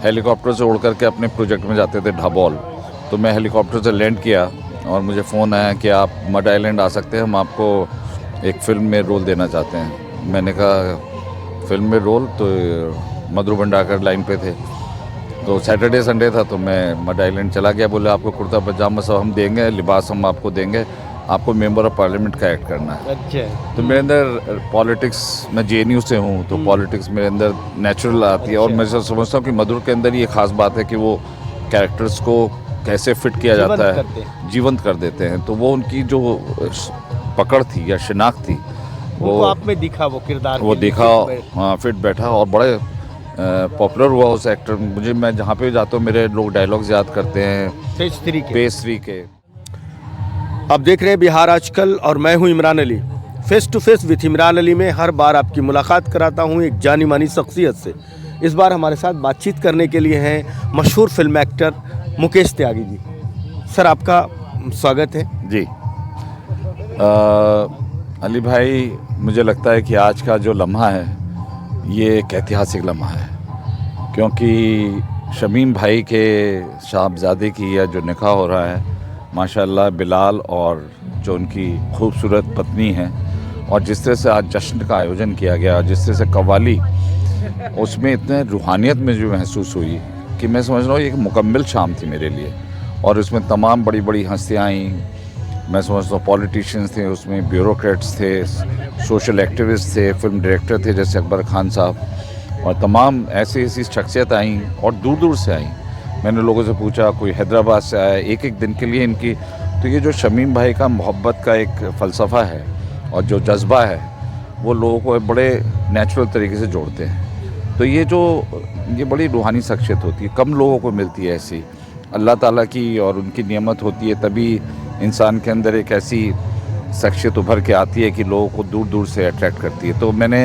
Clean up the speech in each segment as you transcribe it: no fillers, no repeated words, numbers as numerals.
Helicopter से उड़ करके अपने प्रोजेक्ट में जाते थे ढाबोल। तो मैं हेलीकॉप्टर से लैंड किया और मुझे फ़ोन आया कि आप मड आइलैंड आ सकते हैं, हम आपको एक फ़िल्म में रोल देना चाहते हैं। मैंने कहा फ़िल्म में रोल? तो मधुर भंडारकर लाइन पे थे। तो सैटरडे संडे था तो मैं मड आइलैंड चला गया। बोले आपको कुर्ता पजामा सब हम देंगे, लिबास हम आपको देंगे, आपको मेंबर ऑफ पार्लियामेंट का एक्ट करना है। अच्छा। तो मेरे अंदर पॉलिटिक्स, मैं जेएनयू से हूँ तो पॉलिटिक्स मेरे अंदर नेचुरल आती है। और मैं समझता हूँ कि मधुर के अंदर ये खास बात है कि वो कैरेक्टर्स को कैसे फिट किया जीवंत जाता करते है, जीवंत कर देते हैं। तो वो उनकी जो पकड़ थी या शिनाख्त थी उनको आप में दिखा वो किरदार वो के लिए दिखा। फिट बैठ- हाँ, फिट बैठा और बड़े पॉपुलर हुआ उस एक्टर। मुझे, मैं जहाँ पे भी जाता हूँ मेरे लोग डायलॉग्स याद करते हैं पेज थ्री के। पेज 3 के। आप देख रहे हैं बिहार आजकल और मैं हूं Imran Ali. Face to face with Imran Ali में हर बार आपकी मुलाकात कराता हूं एक जानी मानी शख्सियत से। इस बार हमारे साथ बातचीत करने के लिए हैं मशहूर film actor Mukesh Tyagi ji. Sir, आपका स्वागत है। जी अली भाई, मुझे लगता है कि आज का जो लम्हा है ये एक ऐतिहासिक लम्हा है, क्योंकि शमीम भाई के साहबजादे की या जो निकाह हो रहा है, माशाल्लाह बिलाल और जो उनकी खूबसूरत पत्नी है, और जिस तरह से आज जश्न का आयोजन किया गया, जिस तरह से कव्वाली, उसमें इतने रूहानियत में जो महसूस हुई कि मैं समझ रहा हूँ एक मुकम्मल शाम थी मेरे लिए। और उसमें तमाम बड़ी बड़ी हस्तियाँ आईं। मैं समझता हूँ पॉलिटिशियंस थे उसमें, ब्यूरोक्रेट्स थे, सोशल एक्टिविस्ट थे, फिल्म डायरेक्टर थे जैसे अकबर खान साहब, और तमाम ऐसी ऐसी शख्सियत आईं और दूर दूर से आईं। मैंने लोगों से पूछा, कोई हैदराबाद से आया एक एक दिन के लिए इनकी। तो ये जो शमीम भाई का मोहब्बत का एक फ़लसफ़ा है और जो जज्बा है, वो लोगों को बड़े नेचुरल तरीके से जोड़ते हैं। तो ये बड़ी रूहानी शख्सियत होती है, कम लोगों को मिलती है ऐसी। अल्लाह ताला की और उनकी नियमत होती है, तभी इंसान के अंदर एक ऐसी शख्सियत उभर के आती है कि लोगों को दूर दूर से अट्रैक्ट करती है। तो मैंने,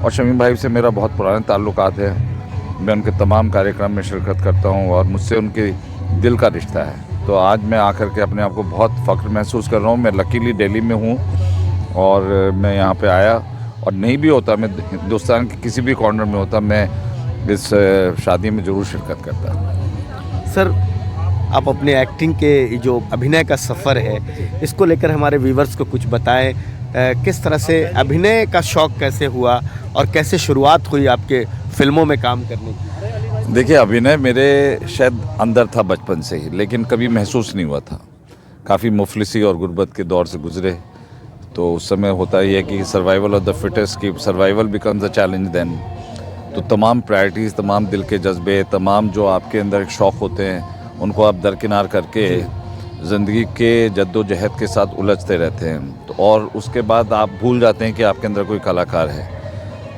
और शमीम भाई से मेरा बहुत पुराने ताल्लुकात है, मैं उनके तमाम कार्यक्रम में शिरकत करता हूँ और मुझसे उनके दिल का रिश्ता है। तो आज मैं आकर के अपने आप को बहुत फ़ख्र महसूस कर रहा हूँ। मैं लकीली दिल्ली में हूँ और मैं यहाँ पे आया, और नहीं भी होता, मैं हिंदुस्तान के किसी भी कॉर्नर में होता, मैं इस शादी में ज़रूर शिरकत करता। सर, आप अपने एक्टिंग के जो अभिनय का सफ़र है इसको लेकर हमारे व्यूवर्स को कुछ बताएं। किस तरह से अभिनय का शौक़ कैसे हुआ और कैसे शुरुआत हुई आपके फिल्मों में काम करने की? देखिए, अभिनय मेरे शायद अंदर था बचपन से ही, लेकिन कभी महसूस नहीं हुआ था। काफ़ी मुफलिसी और गुर्बत के दौर से गुजरे, तो उस समय होता ही है कि सर्वाइवल ऑफ द फिटेस्ट, की survival becomes a challenge then. तो तमाम प्रायोरिटीज़, तमाम दिल के जज्बे, तमाम जो आपके अंदर शौक़ होते हैं, उनको आप दरकिनार करके ज़िंदगी के जद्दोजहद के साथ उलझते रहते हैं। तो और उसके बाद आप भूल जाते हैं कि आपके अंदर कोई कलाकार है।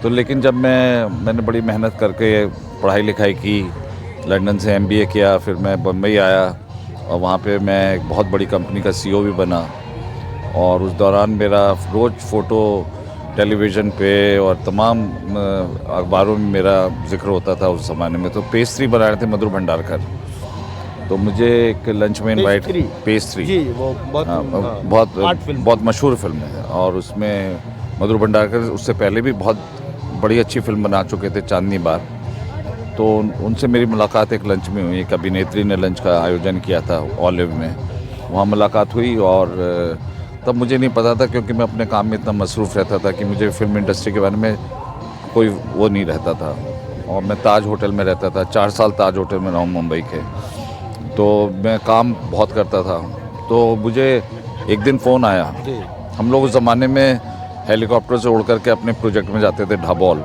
तो लेकिन जब मैंने बड़ी मेहनत करके पढ़ाई लिखाई की, लंदन से MBA किया, फिर मैं बम्बई आया और वहाँ पे मैं एक बहुत बड़ी कंपनी का CEO भी बना। और उस दौरान मेरा रोज़ फ़ोटो टेलीविज़न पे और तमाम अखबारों में मेरा जिक्र होता था उस ज़माने में। तो पेज 3 बना रहे थे मधुर भंडारकर, तो मुझे एक लंच में इनवाइट, पेज 3 जी, वो बहुत मशहूर फिल्म है। और उसमें मधुर भंडारकर उससे पहले भी बहुत बड़ी अच्छी फिल्म बना चुके थे, चांदनी बार। तो उनसे मेरी मुलाकात एक लंच में हुई। एक अभिनेत्री ने लंच का आयोजन किया था ऑलिव में, वहाँ मुलाकात हुई। और तब मुझे नहीं पता था, क्योंकि मैं अपने काम में इतना मसरूफ़ रहता था कि मुझे फिल्म इंडस्ट्री के बारे में कोई वो नहीं रहता था। और मैं ताज होटल में रहता था, 4 साल ताज होटल में रहा हूँ मुंबई के। तो मैं काम बहुत करता था। तो मुझे एक दिन फ़ोन आया। हम लोग उस ज़माने में हेलीकॉप्टर से उड़ करके अपने प्रोजेक्ट में जाते थे ढाबोल।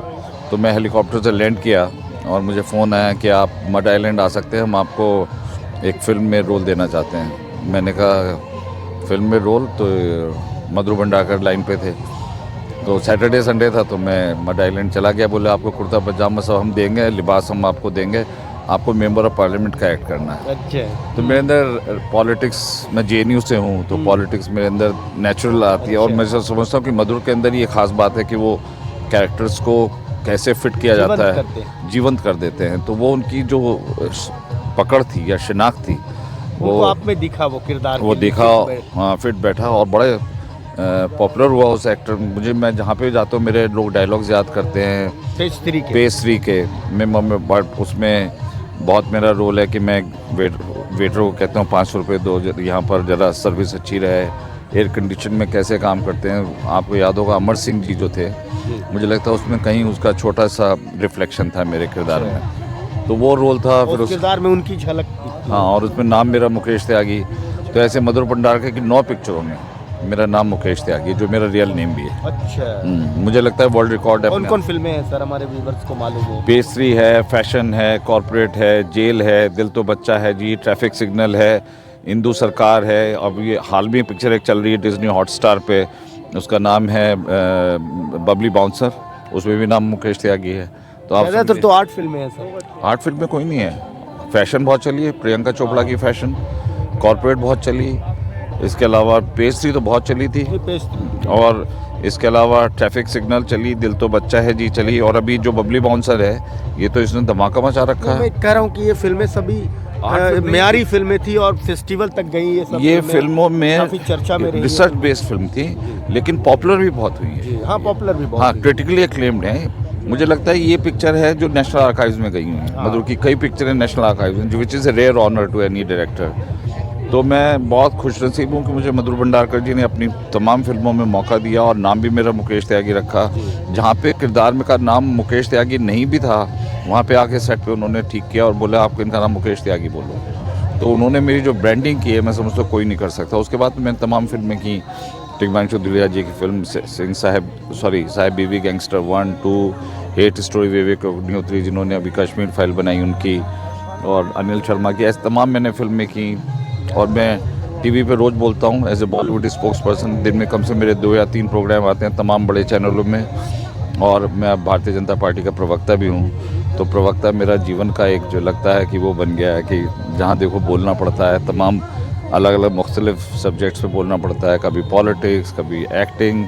तो मैं हेलीकॉप्टर से लैंड किया और मुझे फ़ोन आया कि आप मड आइलैंड आ सकते हैं, हम आपको एक फ़िल्म में रोल देना चाहते हैं। मैंने कहा फ़िल्म में रोल? तो मधुर भंडारकर लाइन पे थे। तो सैटरडे संडे था तो मैं मड आइलैंड चला गया। बोले आपको कुर्ता पजामा सब हम देंगे, लिबास हम आपको देंगे, आपको मेंबर ऑफ पार्लियामेंट का एक्ट करना है। अच्छा। तो मेरे अंदर पॉलिटिक्स, मैं जेएनयू से हूँ तो पॉलिटिक्स मेरे अंदर नेचुरल आती है। और मैं समझता हूँ कि मधुर के अंदर ये खास बात है कि वो कैरेक्टर्स को कैसे फिट किया जाता है, जीवंत कर देते हैं। तो वो उनकी जो पकड़ थी या शिनाख्त थी, वो आप में दिखा वो किरदार वो के लिए दिखा। हाँ, फिट बैठा और बड़े पॉपुलर हुआ उस एक्टर। मुझे, मैं जहाँ पे जाता हूँ मेरे लोग डायलॉग्स याद करते हैं पेज 3 के। पेज 3 के में उसमें बहुत मेरा रोल है कि मैं वेटर को कहता हूँ 500 रुपये दो, यहाँ पर ज़रा सर्विस अच्छी रहे। एयर कंडीशन में कैसे काम करते हैं, आपको याद होगा अमर सिंह जी जो थे, मुझे लगता है उसमें कहीं उसका छोटा सा रिफ्लेक्शन था मेरे किरदार में, तो वो रोल था। फिर उस किरदार में उनकी झलक थी। हाँ, और उसमें नाम मेरा मुकेश त्यागी। तो ऐसे मधुर भंडारकर की 9 पिक्चरों में मेरा नाम मुकेश त्यागी, जो मेरा रियल नेम भी है। अच्छा, मुझे लगता है वर्ल्ड रिकॉर्ड है। कौन कौन फिल्में हैं सर, हमारे व्यूअर्स को मालूम हो? पेस्ट्री है, फैशन है, कॉर्पोरेट है, जेल है, दिल तो बच्चा है जी, ट्रैफिक सिग्नल है, हिंदू सरकार है। अब ये हाल में पिक्चर एक चल रही है डिज्नी हॉटस्टार पे, उसका नाम है बबली बाउंसर, उसमें भी नाम मुकेश त्यागी है। तो आप ज़्यादातर तो 8 फिल्में हैं सर। 8 फिल्में कोई नहीं है। फैशन बहुत चली है, प्रियंका चोपड़ा की फैशन, कॉर्पोरेट बहुत चली, इसके अलावा पेस्ट्री तो बहुत चली थी, और इसके अलावा ट्रैफिक सिग्नल चली, दिल तो बच्चा है जी चली, और अभी जो बबली बाउंसर है ये तो इसने धमाका मचा रखा है। मैं कह रहा हूँ कि ये फिल्में सभी म्यारी फिल्में थी और फेस्टिवल तक गई। ये फिल्मों में काफी चर्चा में रही, रिसर्च बेस्ड फिल्म थी, लेकिन पॉपुलर भी बहुत हुई है। हाँ, पॉपुलर भी बहुत। हाँ, क्रिटिकली एक्लेम्ड है। मुझे लगता है ये पिक्चर है जो नेशनल आर्काइव्स में गई हुई है। मधुर की कई पिक्चरें नेशनल आर्काइव्स में, which is a rare honour to any director. तो मैं बहुत खुशनसीब हूँ कि मुझे मधुर भंडारकर जी ने अपनी तमाम फिल्मों में मौका दिया, और नाम भी मेरा मुकेश त्यागी रखा। जहाँ पे किरदार में का नाम मुकेश त्यागी नहीं भी था, वहाँ पे आके सेट पे उन्होंने ठीक किया और बोला आपको इनका नाम मुकेश त्यागी बोलो। तो उन्होंने मेरी जो ब्रांडिंग की है, मैं समझता हूँ कोई नहीं कर सकता। उसके बाद मैंने तमाम फिल्में की, टिग्मांशु दुलिया जी की फिल्म साहिब बीवी gangster 1, 2, hate story Vivek Agnihotri जिन्होंने अभी कश्मीर फाइल बनाई उनकी, और अनिल शर्मा की, ऐसे तमाम मैंने फिल्में की। और मैं टीवी पे रोज़ बोलता हूँ as a Bollywood spokesperson. दिन में कम से मेरे 2 या 3 प्रोग्राम आते हैं तमाम बड़े चैनलों में, और मैं अब भारतीय जनता पार्टी का प्रवक्ता भी हूँ। तो प्रवक्ता मेरा जीवन का एक जो लगता है कि वो बन गया है कि जहाँ देखो बोलना पड़ता है, तमाम अलग अलग मुख्तलिफ सब्जेक्ट्स पे बोलना पड़ता है, कभी पॉलिटिक्स, कभी एक्टिंग।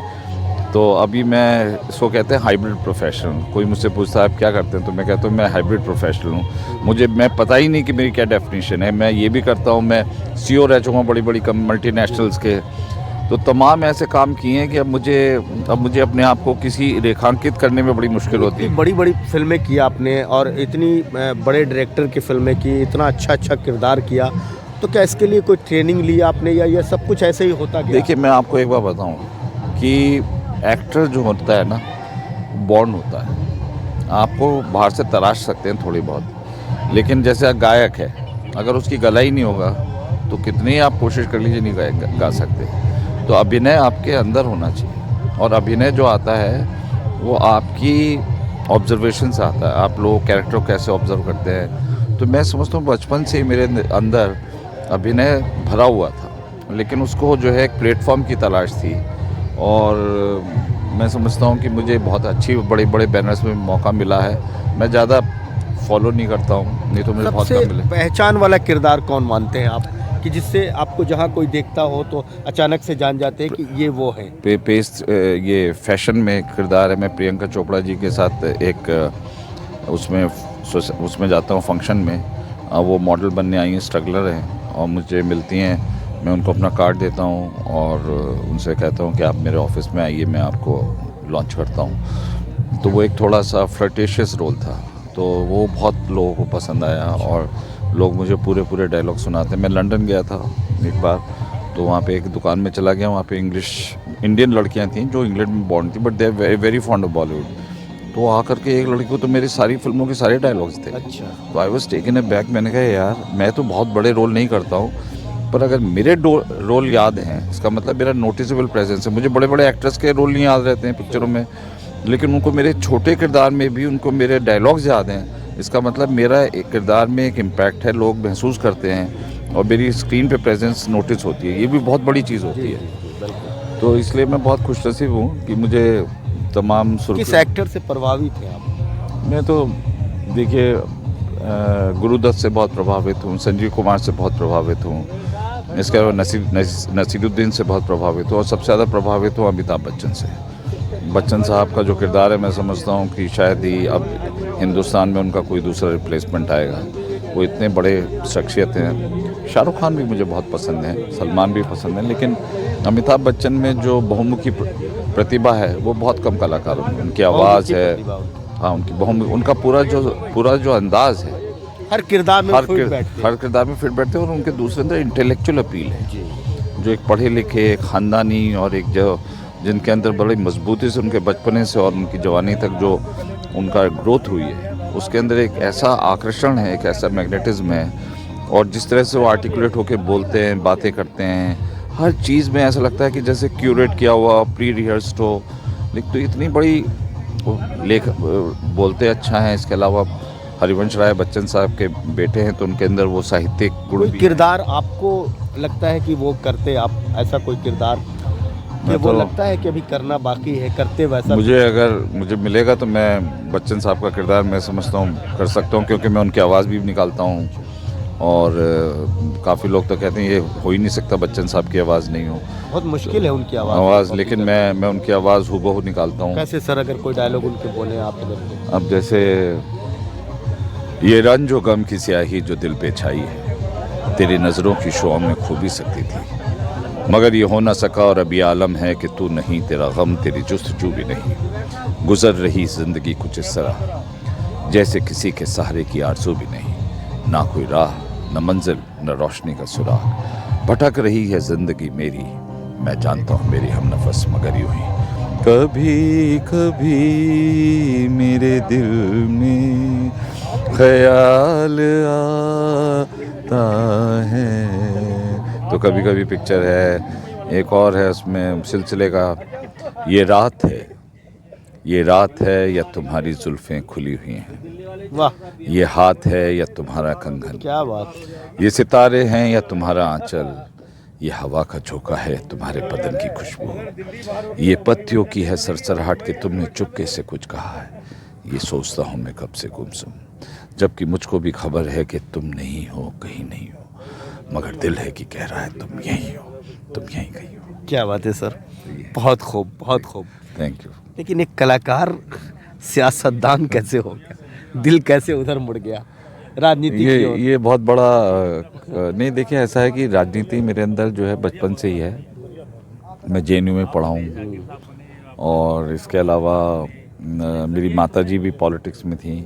तो अभी मैं इसको कहते हैं हाइब्रिड प्रोफेशनल। कोई मुझसे पूछता है आप क्या करते हैं, तो मैं कहता हूँ मैं हाइब्रिड प्रोफेशनल हूँ। मैं पता ही नहीं कि मेरी क्या डेफिनेशन है। मैं ये भी करता हूँ, मैं CEO रह चुका हूँ बड़ी बड़ी मल्टीनेशनल्स के। तो तमाम ऐसे काम किए हैं कि अब मुझे अपने आप को किसी रेखांकित करने में बड़ी मुश्किल होती है। बड़ी बड़ी फिल्में की आपने, और इतनी बड़े डायरेक्टर की फिल्में की, इतना अच्छा किरदार किया, तो क्या इसके लिए कोई ट्रेनिंग ली आपने, या ये सब कुछ ऐसे ही होता गया? देखिए, मैं आपको एक बात बताऊँ कि एक्टर जो होता है ना, बॉर्न होता है। आपको बाहर से तराश सकते हैं थोड़ी बहुत, लेकिन जैसे गायक है, अगर उसकी गला ही नहीं होगा तो कितनी आप कोशिश कर लीजिए नहीं गा सकते। तो अभिनय आपके अंदर होना चाहिए, और अभिनय जो आता है वो आपकी ऑब्जर्वेशन से आता है। आप लोग कैरेक्टर को कैसे ऑब्जर्व करते हैं। तो मैं समझता हूँ बचपन से ही मेरे अंदर अभिनय भरा हुआ था, लेकिन उसको जो है एक प्लेटफॉर्म की तलाश थी। और मैं समझता हूँ कि मुझे बहुत अच्छी बड़े बड़े बैनर्स में मौका मिला है। मैं ज़्यादा फॉलो नहीं करता हूँ, नहीं तो मुझे बहुत कम मिले। पहचान वाला किरदार कौन मानते हैं आप, कि जिससे आपको जहाँ कोई देखता हो तो अचानक से जान जाते हैं कि ये वो है? ये फैशन में किरदार है। मैं प्रियंका चोपड़ा जी के साथ एक उसमें जाता हूँ फंक्शन में। वो मॉडल बनने आई हैं, स्ट्रगलर हैं, और मुझे मिलती हैं। मैं उनको अपना कार्ड देता हूँ और उनसे कहता हूँ कि आप मेरे ऑफिस में आइए, मैं आपको लॉन्च करता हूँ। तो वो एक थोड़ा सा फ्लर्टेशियस रोल था, तो वो बहुत लोगों को पसंद आया, और लोग मुझे पूरे डायलॉग सुनाते हैं। मैं लंदन गया था एक बार, तो वहाँ पे एक दुकान में चला गया, वहाँ पे इंडियन लड़कियाँ थीं जो इंग्लैंड में बॉर्न थी, but they are very fond of Bollywood. तो आकर के एक लड़की को तो मेरी सारी फिल्मों के सारे डायलॉग्स थे। अच्छा। तो I was taken a back. मैंने कहा यार, मैं तो बहुत बड़े रोल नहीं करता हूँ, पर अगर मेरे रोल याद हैं, इसका मतलब मेरा नोटिसेबल प्रेजेंस है। मुझे बड़े बड़े एक्टर्स के रोल नहीं याद रहते हैं पिक्चरों में, लेकिन उनको मेरे छोटे किरदार में भी उनको मेरे डायलॉग्स याद हैं। इसका मतलब मेरा एक किरदार में एक इम्पैक्ट है, लोग महसूस करते हैं, और मेरी स्क्रीन पे प्रेजेंस नोटिस होती है। ये भी बहुत बड़ी चीज़ होती है। तो इसलिए मैं बहुत खुशनसीब हूँ कि मुझे तमाम किस एक्टर से प्रभावित हैं आप? मैं तो देखिए गुरुदत्त से बहुत प्रभावित हूँ, संजीव कुमार से बहुत प्रभावित हूँ, इसके अलावा नसीरुद्दीन से बहुत प्रभावित हूँ, और सबसे ज़्यादा प्रभावित हूँ अमिताभ बच्चन से। बच्चन साहब का जो किरदार है, मैं समझता हूँ कि शायद ही अब हिंदुस्तान में उनका कोई दूसरा रिप्लेसमेंट आएगा। वो इतने बड़े शख्सियत हैं। शाहरुख खान भी मुझे बहुत पसंद है, सलमान भी पसंद है, लेकिन अमिताभ बच्चन में जो बहुमुखी प्रतिभा है वो बहुत कम कलाकारों में। उनकी आवाज़ है, हाँ, उनका पूरा जो अंदाज़ है हर किरदार में फिट बैठते हैं। हर किरदार में फिट बैठते हैं और उनके दूसरे अंदर इंटेलेक्चुअल अपील है, जो एक पढ़े लिखे ख़ानदानी और एक जो जिनके अंदर बड़ी मजबूती से उनके बचपने से और उनकी जवानी तक जो उनका ग्रोथ हुई है, उसके अंदर एक ऐसा आकर्षण है, एक ऐसा मैग्नेटिज्म है, और जिस तरह से वो आर्टिकुलेट होकर बोलते हैं, बातें करते हैं, हर चीज़ में ऐसा लगता है कि जैसे क्यूरेट किया हुआ, प्री रिहर्स्ड हो। लेकिन तो इतनी बड़ी लेख बोलते अच्छा हैं। इसके अलावा हरिवंश राय बच्चन साहब के बेटे हैं, तो उनके अंदर वो साहित्यिक गुण कोई भी किरदार आपको लगता है कि वो करते आप, ऐसा कोई किरदार कि मैं वो तो- लगता है कि अभी करना बाकी है, करते वैसा? मुझे मिलेगा तो मैं बच्चन साहब का किरदार मैं समझता हूँ कर सकता हूँ, क्योंकि मैं उनकी आवाज़ भी निकालता हूँ। और काफ़ी लोग तो कहते हैं ये हो ही नहीं सकता बच्चन साहब की आवाज़ नहीं हो, बहुत मुश्किल है उनकी आवाज़ आवाज़, लेकिन मैं उनकी आवाज़ हूबहू निकालता हूँ। कैसे सर, अगर कोई डायलॉग उनके बोले आप अगर? अब जैसे ये रंज व गम की स्याही जो दिल पे छाई है, तेरी नज़रों की शुआ में खो भी सकती थी, मगर ये हो ना सका और अभी आलम है कि तू नहीं, तेरा गम तेरी जुस्तजू भी नहीं। गुजर रही ज़िंदगी कुछ इस तरह जैसे किसी के सहारे की आरज़ू भी नहीं, ना कोई राह न मंजिल न रोशनी का सुराग, भटक रही है ज़िंदगी मेरी, मैं जानता हूँ मेरी हम नफस मगर यूं ही कभी कभी मेरे दिल में ख्याल आता है। तो कभी कभी पिक्चर है, एक और है उसमें सिलसिले का, ये रात है या तुम्हारी जुल्फ़ें खुली हुई हैं, वाह, ये हाथ है या तुम्हारा कंगन, क्या बात। ये सितारे हैं या तुम्हारा आंचल, ये हवा का झोंका है तुम्हारे बदन की खुशबू, ये पत्तियों की है सरसराहट कि तुमने चुपके से कुछ कहा है, ये सोचता हूँ मैं कब से गुमसुम, जबकि मुझको भी खबर है कि तुम नहीं हो, कहीं नहीं हो, मगर दिल है कि कह रहा है तुम यहीं हो, तुम यहीं कहीं हो। क्या बात है सर, बहुत खूब, बहुत खूब। Thank you. लेकिन एक कलाकार सियासतदान कैसे हो गया, दिल कैसे उधर मुड़ गया राजनीति की ओर? ये बहुत बड़ा नहीं, देखिए ऐसा है कि राजनीति मेरे अंदर जो है बचपन से ही है। मैं जेएनयू में पढ़ा हूँ, और इसके अलावा मेरी माताजी भी पॉलिटिक्स में थी,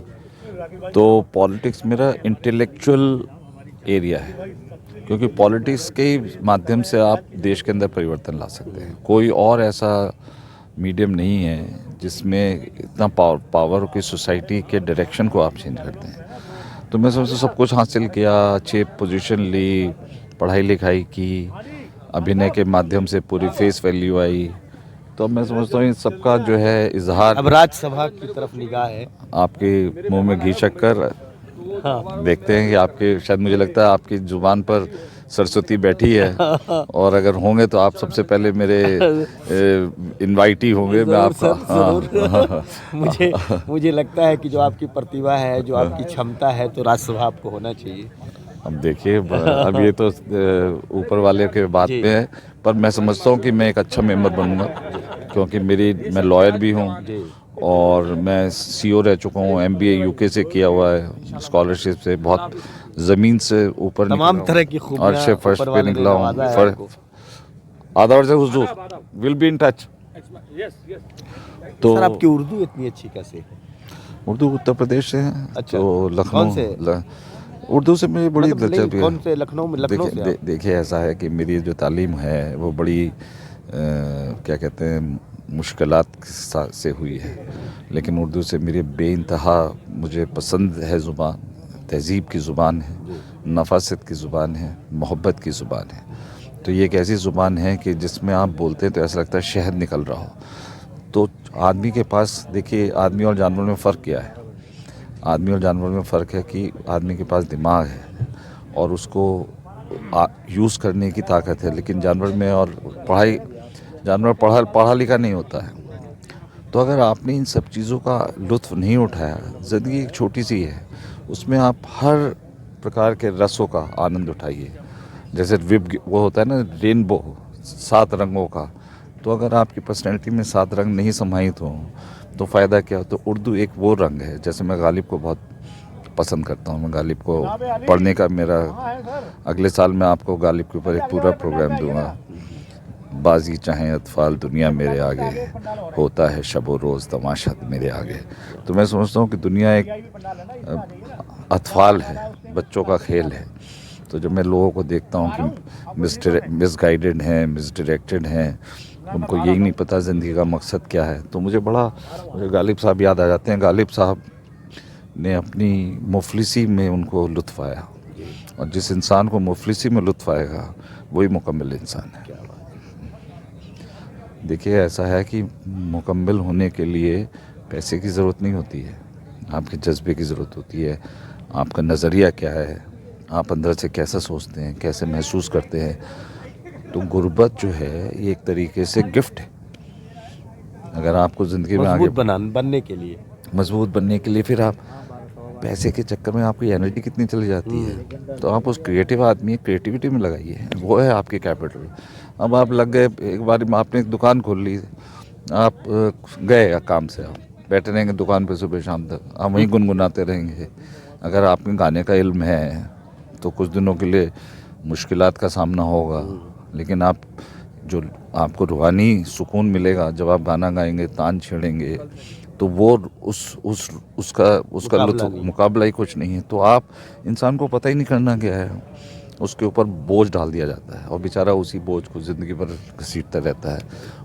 तो पॉलिटिक्स मेरा इंटेलेक्चुअल एरिया है, क्योंकि पॉलिटिक्स के माध्यम से आप देश के अंदर परिवर्तन ला सकते हैं। कोई और ऐसा मीडियम नहीं है जिसमें इतना पावर की सोसाइटी के डायरेक्शन को आप चेंज करते हैं। तो मैं समझता सब कुछ हासिल किया, अच्छी पोजीशन ली, पढ़ाई लिखाई की, अभिनय के माध्यम से पूरी फेस वैल्यू आई, तो मैं समझता हूँ इन सबका जो है इजहार। अब राज्यसभा की तरफ निगाह है आपके मुंह में घी शक्कर, हाँ। देखते हैं कि आपके, शायद मुझे लगता है आपकी जुबान पर सरस्वती बैठी है, और अगर होंगे तो आप सबसे पहले मेरे इनवाइटी होंगे। मैं आपका मुझे लगता है कि जो आपकी प्रतिभा है, जो आपकी क्षमता है, तो राज्यसभा आपको होना चाहिए। अब देखिए, अब ये तो ऊपर वाले के बात जी। पे है, पर मैं समझता हूँ कि मैं एक अच्छा मेंबर बनूंगा, क्योंकि मैं लॉयर भी हूँ, और मैं सीओ रह चुका हूँ, एमबीए यूके से किया हुआ है, स्कॉलरशिप से बहुत ज़मीन से ऊपर तमाम निकला तरह हूँ, की खूबियां अर्श फर्स्ट ऊपर पे वाले ने निकला नवाजा है हूँ। आपको। आधा वर्ष हुजूर विल बी इन टच। तो सर, आपकी उर्दू इतनी अच्छी कैसे है? उर्दू उत्तर प्रदेश से है, अच्छा। तो कौन लखनऊ से? उर्दू से मेरी बड़ी मतलब नहीं, दिलचस्पी है। कौन से? लखनऊ में? लखनऊ से आप? देखिए ऐसा है कि मेरी जो तालीम है वो बड़ी क्या कहते हैं मुश्किलात से हुई है, लेकिन उर्दू से मेरी बेइंतहा मुझे पसंद है ज़ुबान। तहज़ीब की ज़ुबान है, नफासत की ज़ुबान है, मोहब्बत की ज़ुबान है। तो ये एक ऐसी ज़ुबान है कि जिसमें आप बोलते हैं तो ऐसा लगता है शहद निकल रहा हो। तो आदमी के पास, देखिए आदमी और जानवर में फ़र्क क्या है? आदमी और जानवर में फ़र्क है कि आदमी के पास दिमाग है और उसको यूज़ करने की ताकत है, लेकिन जानवर में और जानवर पढ़ा लिखा नहीं होता है। तो अगर आपने इन सब चीज़ों का लुत्फ़ नहीं उठाया, ज़िंदगी एक छोटी सी है, उसमें आप हर प्रकार के रसों का आनंद उठाइए। जैसे वो होता है ना रेनबो, 7 रंगों का, तो अगर आपकी पर्सनैलिटी में 7 रंग नहीं समाहित हों तो फ़ायदा क्या? तो उर्दू एक वो रंग है। जैसे मैं गालिब को बहुत पसंद करता हूँ, मैं गालिब को पढ़ने का मेरा, अगले साल मैं आपको गालिब के ऊपर एक पूरा प्रोग्राम दूंगा। बाजी चाहे अतफाल दुनिया मेरे आगे, होता है शब व रोज़ तमाशा मेरे आगे। तो मैं समझता हूँ कि दुनिया एक अतफाल है, बच्चों का खेल है। तो जब मैं लोगों को देखता हूँ कि मिसगाइडेड हैं, मिसडायरेक्टेड हैं, उनको यही नहीं पता ज़िंदगी का मकसद क्या है, तो मुझे गालिब साहब याद आ जाते हैं। गालिब साहब ने अपनी मुफलिसी में उनको लुत्फ़ आया, और जिस इंसान को मुफलिसी में लुत्फ़ आएगा वही मुकम्मल इंसान है। देखिए, ऐसा है कि मुकम्मल होने के लिए पैसे की ज़रूरत नहीं होती है, आपके जज्बे की ज़रूरत होती है। आपका नज़रिया क्या है, आप अंदर से कैसा सोचते हैं, कैसे महसूस करते हैं। तो गुर्बत जो है ये एक तरीके से गिफ्ट है। अगर आपको ज़िंदगी में आगे बनने के लिए, मजबूत बनने के लिए, फिर आप पैसे के चक्कर में आपकी एनर्जी कितनी चली जाती है, तो आप उस क्रिएटिव आदमी क्रिएटिविटी में लगाइए, वो है आपकी कैपिटल। अब आप लग गए, एक बार आपने एक दुकान खोल ली, आप गए काम से, आप बैठे रहेंगे दुकान पे सुबह शाम तक, आप वहीं गुनगुनाते रहेंगे। अगर आपके गाने का इल्म है तो कुछ दिनों के लिए मुश्किलात का सामना होगा, लेकिन जो आपको रूहानी सुकून मिलेगा जब आप गाना गाएंगे, तान छेड़ेंगे, तो वो उसका लुत्फ़ मुकाबला ही कुछ नहीं है। तो आप इंसान को पता ही नहीं करना क्या है, उसके ऊपर बोझ डाल दिया जाता है और बेचारा उसी बोझ को ज़िंदगी भर घसीटता रहता है।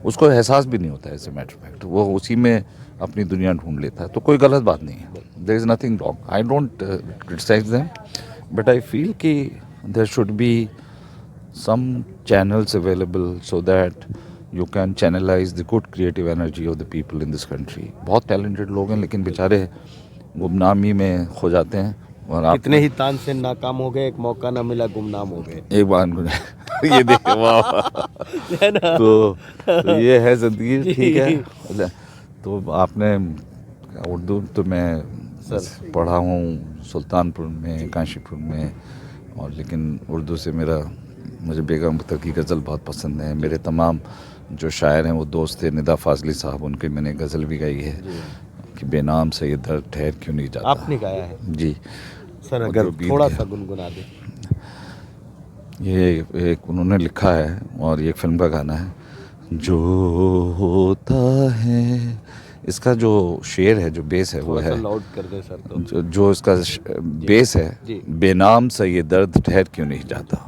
उसको एहसास भी नहीं होता है, एज ए मैटर फैक्ट वो उसी में अपनी दुनिया ढूंढ लेता है। तो कोई गलत बात नहीं है, there is nothing wrong. I don't criticise them, but I feel कि there should be some channels available so that you can channelize the good creative energy of the people in this country. बहुत talented लोग हैं, लेकिन बेचारे गुमनामी में खो जाते हैं। और आप कितने ही तान से नाकाम हो गए, एक मौका ना मिला, गुमनाम हो गए। एक बार ये देखिए, वाह। है ना? तो ये है ज़िंदगी, ठीक है। तो आपने उर्दू तो मैं पढ़ा हूँ सुल्तानपुर में, काशीपुर में, और लेकिन उर्दू से मुझे बेगम अख्तर की गज़ल बहुत पसंद है। मेरे तमाम जो शायर हैं वो दोस्त थे, निदा फाजली साहब, उनके मैंने गज़ल भी गाई है कि बेनाम से ये दर्द ठहर क्यों नहीं जाता। आपने गाया है जी सर, अगर थोड़ा सा गुनगुना दे। ये एक उन्होंने लिखा है और ये एक फिल्म का गाना है, जो होता है। इसका जो शेर है, जो बेस है, वो है, लाउड कर दे सर तो। जो इसका बेस है, बेनाम से ये दर्द ठहर क्यों नहीं जाता,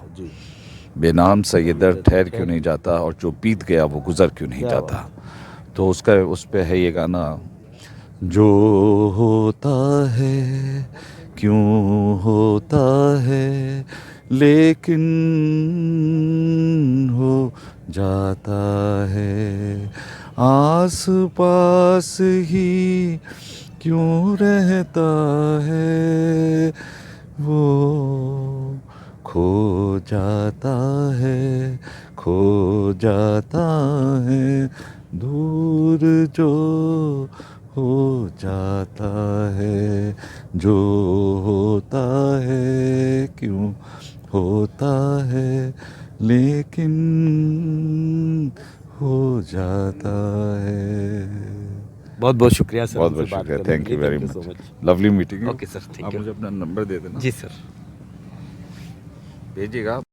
बेनाम से ये दर्द ठहर क्यों नहीं जाता, और जो बीत गया वो गुजर क्यों नहीं जाता। तो उस पे है ये गाना, जो होता है क्यों होता है, लेकिन हो जाता है, आस पास ही क्यों रहता है, वो खो जाता है, खो जाता है, दूर जो हो जाता है, जो होता है क्यों होता है, लेकिन हो जाता है। बहुत बहुत शुक्रिया सर, बहुत बहुत शुक्रिया, thank you very much, lovely meeting. Okay sir, आप मुझे अपना नंबर दे देना। जी सर, भेजिएगा।